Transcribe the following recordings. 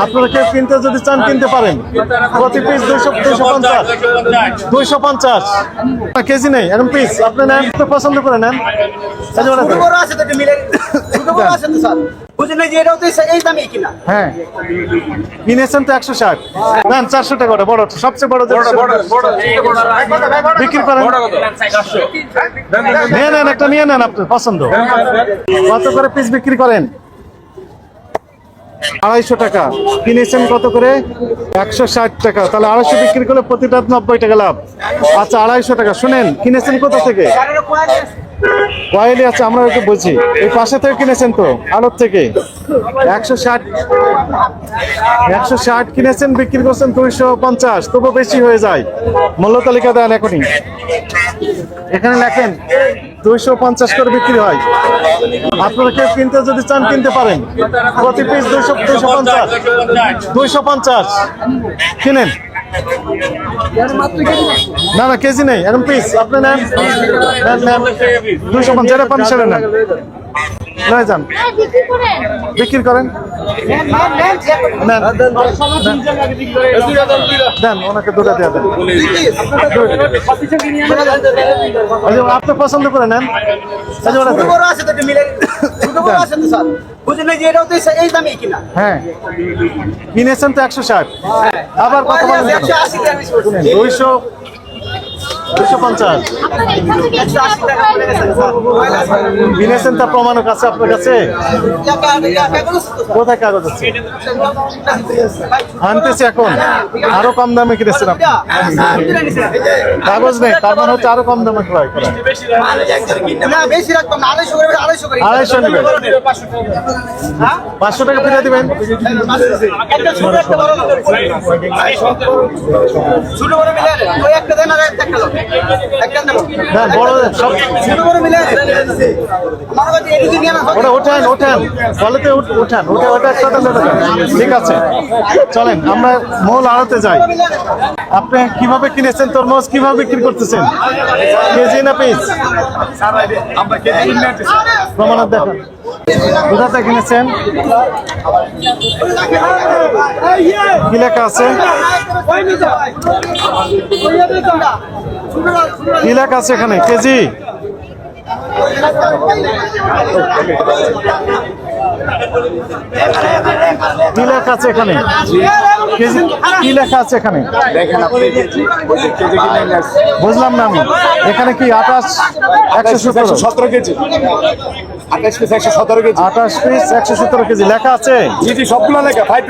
আপনারা কেউ কিনতে যদি চান কিনতে পারেন। প্রতি পিস 250 কেজি নেই, এখন পিস আপনি নেন, পছন্দ করে নেন। হ্যাঁ, কিনেছেন তো 160, নেন 400 টাকা বড়, সবচেয়ে বড় বিক্রি করেন। নিয়ে নেন, একটা নিয়ে নেন, আপনার পছন্দ। কত করে পিস বিক্রি করেন? 250 টাকা। কিনেছেন কত করে? 160 টাকা। তাহলে 250 বিক্রি করলে প্রতিটা 90 টাকা লাভ। আচ্ছা, 250 টাকা। শুনেন, কিনেছেন কোথা থেকে? কয়েলি আছে, আমরা একটু বলছি। এই পাশে থেকে কিনেছেন তো, আড়ত থেকে। 160 কিনেছেন, বিক্রি করছেন 250, তবু বেশি হয়ে যায়। মূল্য তালিকা দেন এখনই, এখানে লেখেন 250 করে বিক্রি হয়। আপনারা কেউ কিনতে যদি চান কিনতে পারেন। প্রতি পিস 250 কিনেন। না না, কেজি নেই, এখন পিস আপনি নেন 250, যেটা পান সেটা নেন, নয় যান বিক্রি করেন। দেন ওনাকে দুটা দিয়ে দেন, আপনি পছন্দ করে নেন। হ্যাঁ, কিনেছেন তো 160, আবার কত বলেন? 250 কিনেছেন, তার প্রমাণও কাছে আপনার কাছে। কোথায় কাগজ আছে? আনতেছি এখন। আরো কম দামে কিনেছেন আপনি, কাগজ নেই, তার মানে হচ্ছে আরো কম দামে ক্রয় করা। 250 নেবেন, 500 টাকা ফিরে দিবেন। ঠিক আছে, চলেন আমরা মূল আড়তে যাই। আপনি কিভাবে কিনেছেন তরমুজ, কিভাবে বিক্রি করতেছেন? কেজি না পিস? প্রমাণ দেখান, কোথাতে কিনেছেন, কি লেখা আছে? কি লেখা আছে এখানে? কেজি? কি লেখা আছে এখানে? কেজি কি লেখা আছে এখানে? বুঝলাম না আমি। এখানে কি 28 117 কেজি, 28 পিস 117 কেজি লেখা আছে। সবগুলো লেখা 5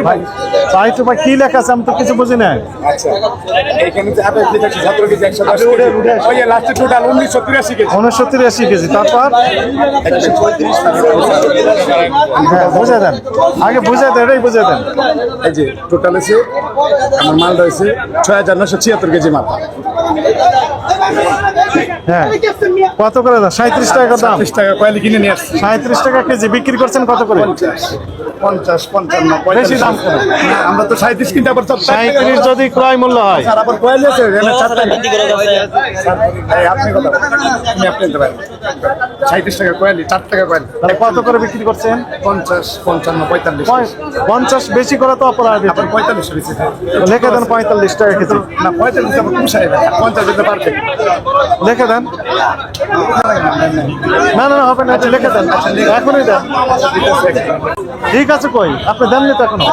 to 5 কি লেখা আছে? আমি তো কিছু বুঝি না। আচ্ছা, এখানে 28 পিস 117 কেজি, 110 কেজি, ওই লাস্টে টোটাল 1983 কেজি। 1983 কেজি। তারপর হ্যাঁ, বুঝে দেন, আগে বুঝে দেন, এটাই বুঝে দেন। এই যে টোটাল আছে, আমার মাল রয়েছে 6976 কেজি মাল। হ্যাঁ, কত করে দাম? 37 টাকা দাম। 30 টাকা কয়েলি কিনে নিয়ে আসছি। 37 টাকা কেজি বিক্রি করছেন কত করে? 50 55 বেশি দাম কেন? আমরা তো 37 কিনতে পারছি। 37 যদি ক্রয় মূল্য হয়। স্যার আবার কয়েলি আছে এখানে 4 টাকা এই আপনি কথা আপনি নিতে পারেন। 37 টাকা কয়েলি, 4 টাকা কয়েলি। তাহলে কত করে বিক্রি করছেন? 50 55 45। 50 বেশি করে তো অপরাধ। আপনার 45 বেশি লিখে দেন 45 টাকা কেজি। না 45 টাকা পুষায় না, 50 দিতে পারবে। লিখে দেন। না না হবে না, লিখে দেন, এখনই দেন। ঠিক আছে, কই আপনি দেননি তো এখনো?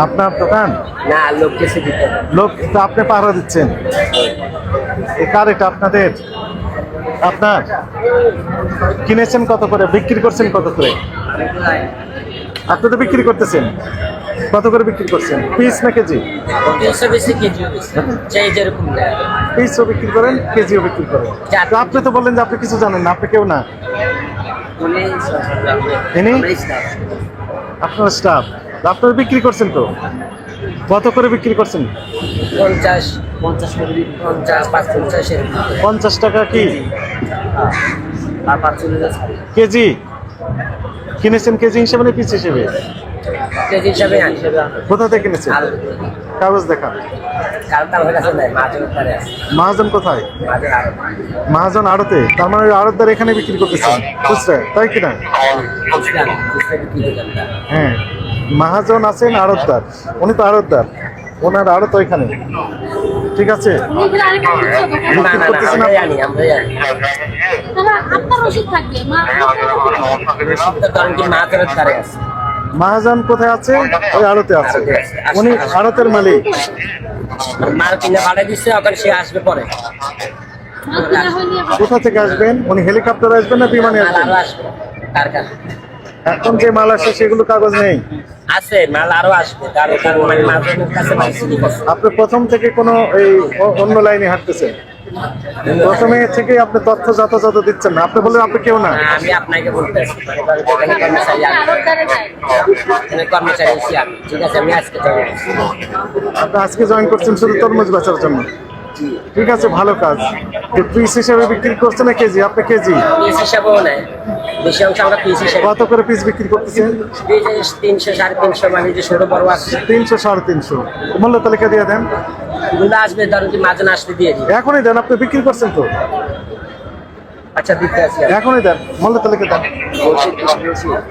আপনার দোকান? না, লোককে সে দিতে লোক তো আপনি পাহারা দিচ্ছেন। এই কার এটা? আপনাদের? আপনার? কিনেছেন কত করে, বিক্রি করছেন কত করে? আপনি তো বিক্রি করতেছেন, কত করে বিক্রি করছেন? পিস না কেজি? পিসও বিক্রি করেন, কেজিও বিক্রি করেন। তো আপনি তো বললেন যে আপনি কিছু জানেন না, আপনি কেউ না। আপনার স্টাফ, আপনারা বিক্রি করছেন তো, কত করে বিক্রি করছেন? 50 টাকা কি কেজি? কিনেছেন কেজি হিসেবে না পিস হিসেবে? কেজি হিসাবে আনি কোথা থেকে কিনেছেন? আর কাগজ দেখান। কালটা হয়ে গেছে নাই মাঝে উত্তরে আছে মহাজন কোথায়? মাঝে আর মহাজন আড়তে, তার মানে ওই আড়তদার এখানে বিক্রি করতেছেন খুচরা, তাই কিনা? বুঝলাম বুঝতে কি দোকানটা হ্যাঁ, মহাজন আছেন আড়তদার, উনি তো আড়তদার, ওনার আড়ত ওইখানে। ঠিক আছে, না না না আমরাই আনি আপনার ওষুধ থাকবে কারণ কি মাছের ধারে আছে মহাজন কোথায় আছে? ওই আড়তে আছে, উনি আড়তের মালিক। মাল কিনে ভাড়া দিচ্ছে ওখানে সে আসবে পরে কোথা থেকে আসবেন? উনি হেলিকপ্টারে আসবেন না বিমানে মাল আসবেন? আরো আসবে কারখানা এখন যে মাল আসে সেগুলো কাগজ নেই। আছে মাল আরো আসবে কারণ মানে মাছের কাছে মাইসিলি আছে আপনি প্রথম থেকে কোনো এই অন্য লাইনে হাঁটতেছেন? প্রথমে থেকে আপনি তথ্য যথাযথ দিচ্ছেন না, আপনি বললেন আপনি কেউ না। আমি আপনাকে বলতে আসছি কর্মচারী আমি কর্মচারী আছি আমি ঠিক আছে আমি আজকে জয়েন করছি। আপনি আজকে জয়েন করছেন শুধু তরমুজ বেচার জন্য? ঠিক আছে, ভালো কাজ। পিস হিসেবে বিক্রি করছেন না কেজি? আপনি কেজি পিস হিসাবেও নেয় বেশি অংশ আমরা পিস হিসাবে কত করে পিস বিক্রি করতেছেন? 300 350 মানে যে ছোট বড় আছে 300 350। মূল্য তালিকা দিয়ে দেন। গুলো আসবে ধরুন কি মাঝে আসতে দিয়ে দিই এখনই দেন, আপনি বিক্রি করছেন তো, আচ্ছা দিতে আসি এখনই দেন, মূল্য তালিকা দেন।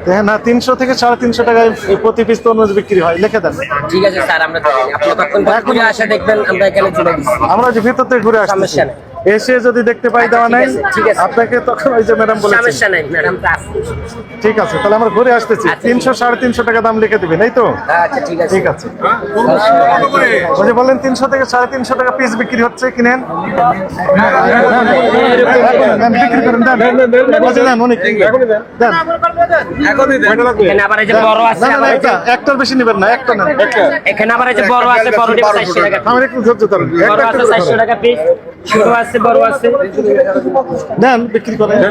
হ্যাঁ না, 300 থেকে 350 টাকায় প্রতি পিস তরমুজ বিক্রি হয়, লিখে দেন। ঠিক আছে স্যার আমরা দেবেন আপনি কতক্ষণ ঘুরে আসা দেখবেন আমরা এখানে চলে দিচ্ছি আমরা যে ভিতর থেকে ঘুরে আসছি, সমস্যা নেই। এসে যদি দেখতে পাই দেওয়া নাই, ঠিক আছে। আপনাকে তখন ওই যে ম্যাডাম বলেছেন। সমস্যা নাই ম্যাডাম তো আছে ঠিক আছে, তাহলে আমরা ঘুরে আসতেছি। আচ্ছা। 300 350 টাকা দাম লিখে দিবেন, এই তো? আচ্ছা ঠিক আছে ঠিক আছে। ওই যে বললেন 300 থেকে 350 টাকা পিস বিক্রি হচ্ছে, কিনেন। দেন, বিক্রি করেন, দেন। ওই যে দেন, উনি দেন। এখানে আবার এই যে বড় আছে না, না, না, আবার এই যে- একটার বেশি নেবেন না, একটা নেন। এখানে আবার এই যে বড় আছে বড় নিবে 400 টাকা আমার একটু ধৈর্য ধরুন, বড় একটা আছে একটা করে 400 টাকা পিস ছোট আছে বড় আছে ধরুন। দেন, বিক্রি করেন। এই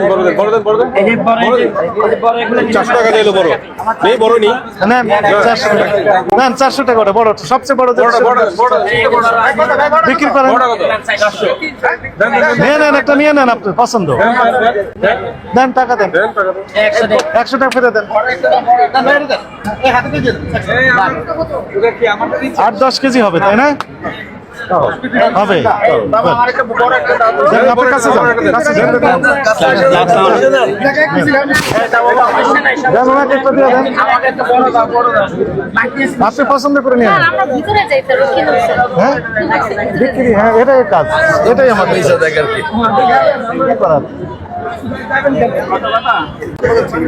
যে বড় এই যে বড় এগুলো 400 টাকা দিলে বড় নেই, বড় নেই। নেন 400 টাকা, নেন 400 টাকা ওটা বড়, সবচেয়ে বড় যে- বিক্রি করেন। নিয়ে নেন, একটা নিয়ে নেন, আপনার পছন্দ। দেন, টাকা দেন, 100 টাকা 100 টাকা ফেরত দেন। 8-10 কেজি হবে, তাই না? হবে। দেন, আপনার কাছে যান, কাছে যান। দেন, ওনাকে একটা দিয়ে দেন। আপনি পছন্দ করে নিয়ে নেন। আমরা ভিতরে যাইতে হবে কি হচ্ছে হ্যাঁ, বিক্রি, হ্যাঁ, এটাই কাজ, এটাই আমাদের কি করার।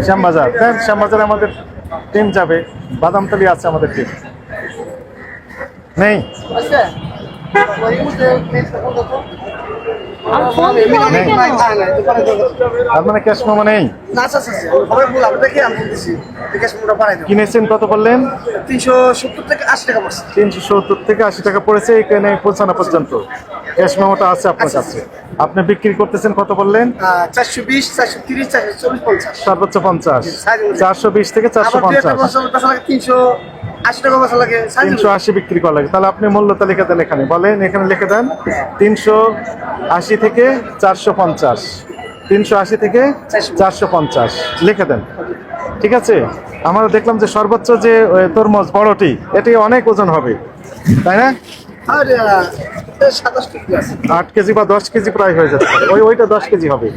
শ্যামবাজার, দেন, শ্যামবাজারে আমাদের টিম যাবে, বাদামতলি আছে আমাদের টিম। নেই, ফোন দিতে হবে নেই। কেন? আপনার ক্যাশ মেমো নেই? কিনেছেন কত বললেন? 370 থেকে 80 টাকা পড়ছে। 370 থেকে 80 টাকা পড়েছে, এখানে পৌঁছানো পর্যন্ত ক্যাশ মেমোটা আছে আপনার কাছে। আপনি বিক্রি করতেছেন কত বললেন? 420 430 440 50 সর্বোচ্চ 50, 420 থেকে 450, 380 টাকা বসা লাগে 380 বিক্রি করা লাগে। তাহলে আপনি মূল্য তালিকা দেন, এখানে বলেন, এখানে লিখে দেন 380 থেকে 450, 380 থেকে 450 লিখে দেন। ঠিক আছে, আমরা দেখলাম যে সর্বোচ্চ যে তরমুজ বড়টি, এটি অনেক ওজন হবে, তাই না? আর 27 টাকা আছে 8 কেজি বা 10 কেজি প্রায় হয়ে যাচ্ছে। ওইটা 10 কেজি হবে,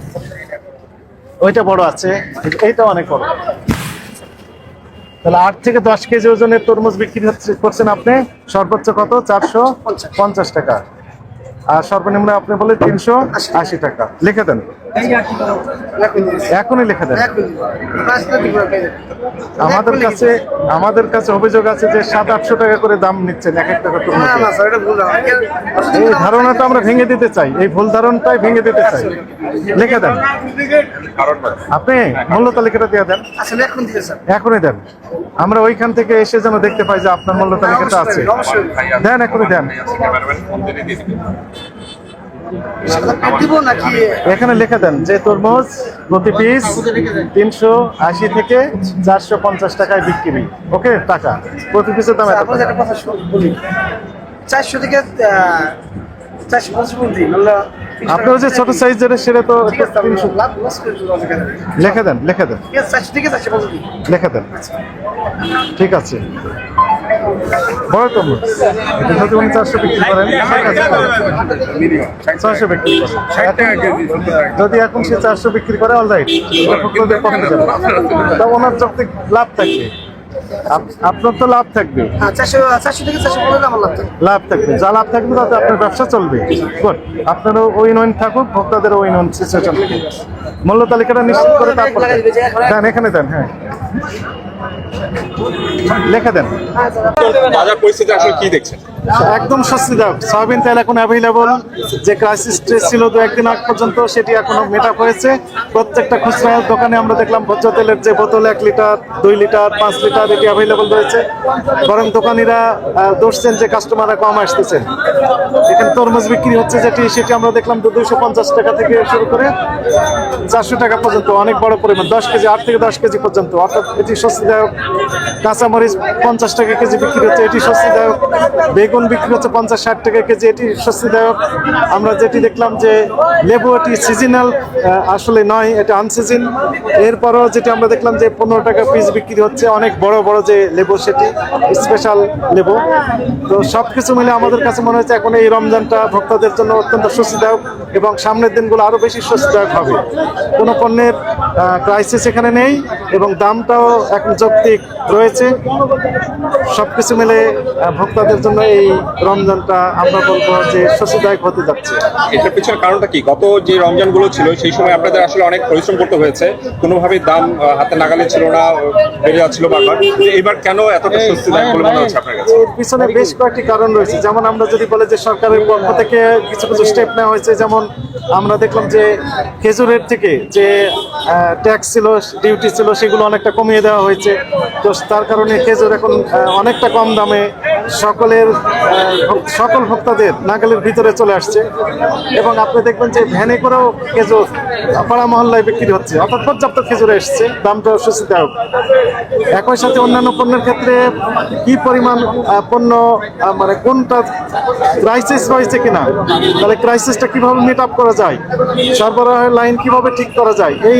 ওইটা বড় আছে, এইটা অনেক বড়। তাহলে 8 থেকে 10 কেজি ওজনের তরমুজ বিক্রি করছেন আপনি, সর্বোচ্চ কত? 450 টাকা, আর সর্বনিম্ন আপনি বলে 380 টাকা। লিখে দেন, এখনই লিখে দেন। আমাদের কাছে অভিযোগ আছে যে 700-800 টাকা করে দাম নিচ্ছেন এক এক টাকা তরমুজ। এই ধারণাটা আমরা ভেঙে দিতে চাই, এই ভুল ধারণাটাই ভেঙে দিতে চাই। লিখে দেন, আপনি মূল্য তালিকাটা দিয়ে দেন, আসলে এখন দিতে স্যার এখনই দেন। আমরা ওইখান থেকে এসে যেন দেখতে পাই যে আপনার মূল্য তালিকাটা আছে। দেন, এখনই দেন। দিব নাকি এখানে লিখে দেন যে তরমুজ প্রতি পিস 380 থেকে 450 টাকায় বিক্রি। ওকে, টাকা প্রতি পিসের দাম এত আপনার টাকা। একটা কথা বলি 400 থেকে 450 বলতে নাহলে আপনার যে ছোট সাইজ যেটা সেটা তো ঠিক আছে আমি লাভ লস করে দিলাম এখানে লিখে দেন লিখে দেন ঠিক আছে বলুন লিখে দেন ঠিক আছে বড় কম এটা যদি উনি 400 বিক্রি করেন মিনিমাম 600 বিক্রি করেন 60 টাকা কেজি যদি এখন সে 400 বিক্রি করে অলরাইট এটা ভোক্তাদের পক্ষে যাবে তা ওনার যৌক্তিক লাভ থাকবে আপনার তো লাভ থাকবে হ্যাঁ 400 থেকে 400 বলে আমার লাভ লাভ থাকবে যা লাভ থাকবে তাতে আপনার ব্যবসা চলবে গুড আপনারও উইন উইন থাকুক ভোক্তাদেরও উইন উইন সিচুয়েশন মূল্য তালিকাটা নিশ্চিত করে তারপর দেন এখানে দেন হ্যাঁ লেখা দেন বাজার পরিস্থিতি আসলে কি দেখছেন? একদম স্বস্তিদায়ক সয়াবিন তেল এখন অ্যাভেলেবল যে ক্রাইসিস স্টেজ ছিল 2-1 দিন আগ পর্যন্ত সেটি এখনো মেট আপ হয়েছে প্রত্যেকটা খুচরা দোকানে আমরা দেখলাম ভোজ্য তেলের যে বোতল 1 লিটার 2 লিটার 5 লিটার এটি অ্যাভেলেবল রয়েছে বরং দোকানিরা দোষছেন যে কাস্টমাররা কম আসতেছেন এখানে তরমুজ বিক্রি হচ্ছে যেটি সেটি আমরা দেখলাম 250 টাকা থেকে শুরু করে 400 টাকা পর্যন্ত অনেক বড় পরিমাণ 10 কেজি 8 থেকে 10 কেজি পর্যন্ত অর্থাৎ এটি স্বস্তিদায়ক কাঁচামরিচ 50 টাকা কেজি বিক্রি হচ্ছে এটি স্বস্তিদায়ক বেগুন বিক্রি হচ্ছে 50-60 টাকা কেজি এটি স্বস্তিদায়ক আমরা যেটি দেখলাম যে লেবু এটি সিজনাল আসলে নয় এটা আনসিজন এরপরও যেটি আমরা দেখলাম যে 15 টাকা পিস বিক্রি হচ্ছে অনেক বড় বড় যে লেবু সেটি স্পেশাল লেবু তো সব কিছু মিলে আমাদের কাছে মনে হচ্ছে এখন এই রমজানটা ভোক্তাদের জন্য অত্যন্ত স্বস্তিদায়ক এবং সামনের দিনগুলো আরও বেশি স্বস্তিদায়ক হবে কোনো পণ্যের ক্রাইসিস এখানে নেই এবং দামটাও এখন যৌক্তিক রয়েছে সবকিছু মিলে ভোক্তাদের জন্য এই রমজানটা আমরা বলবো যে স্বস্তিদায়ক হতে যাচ্ছে এটার পিছনে কারণটা কি? গত যে রমজানগুলো ছিল সেই সময় আপনাদের আসলে অনেক পরিশ্রম করতে হয়েছে, কোনোভাবেই দাম হাতে নাগালে ছিল না, বেড়ে যাচ্ছিল বারবার। এবার কেন এতটা স্বস্তিদায়ক বলে মনে হচ্ছে আপনার কাছে? এর পিছনে বেশ কয়েকটি কারণ রয়েছে যেমন আমরা যদি বলে যে সরকারের পক্ষ থেকে কিছু কিছু স্টেপ নেওয়া হয়েছে যেমন আমরা দেখলাম যে খেজুরের থেকে যে ট্যাক্স ছিল ডিউটি ছিল সেগুলো অনেকটা কমিয়ে দেওয়া হয়েছে তো তার কারণে খেজুর এখন অনেকটা কম দামে সকল ভোক্তাদের নাগালের ভিতরে চলে আসছে এবং আপনি দেখবেন যে ভ্যানে করেও খেজুর পাড়া মহল্লায় বিক্রি হচ্ছে অর্থাৎ পর্যাপ্ত খেজুর এসছে দামটাও স্বস্তিদায়ক একই সাথে অন্যান্য পণ্যের ক্ষেত্রে কি পরিমাণ পণ্য মানে কোনটা ক্রাইসিস রয়েছে কিনা তাহলে ক্রাইসিসটা কিভাবে মিট আপ করা যায় সরবরাহের লাইন কিভাবে ঠিক করা যায় এই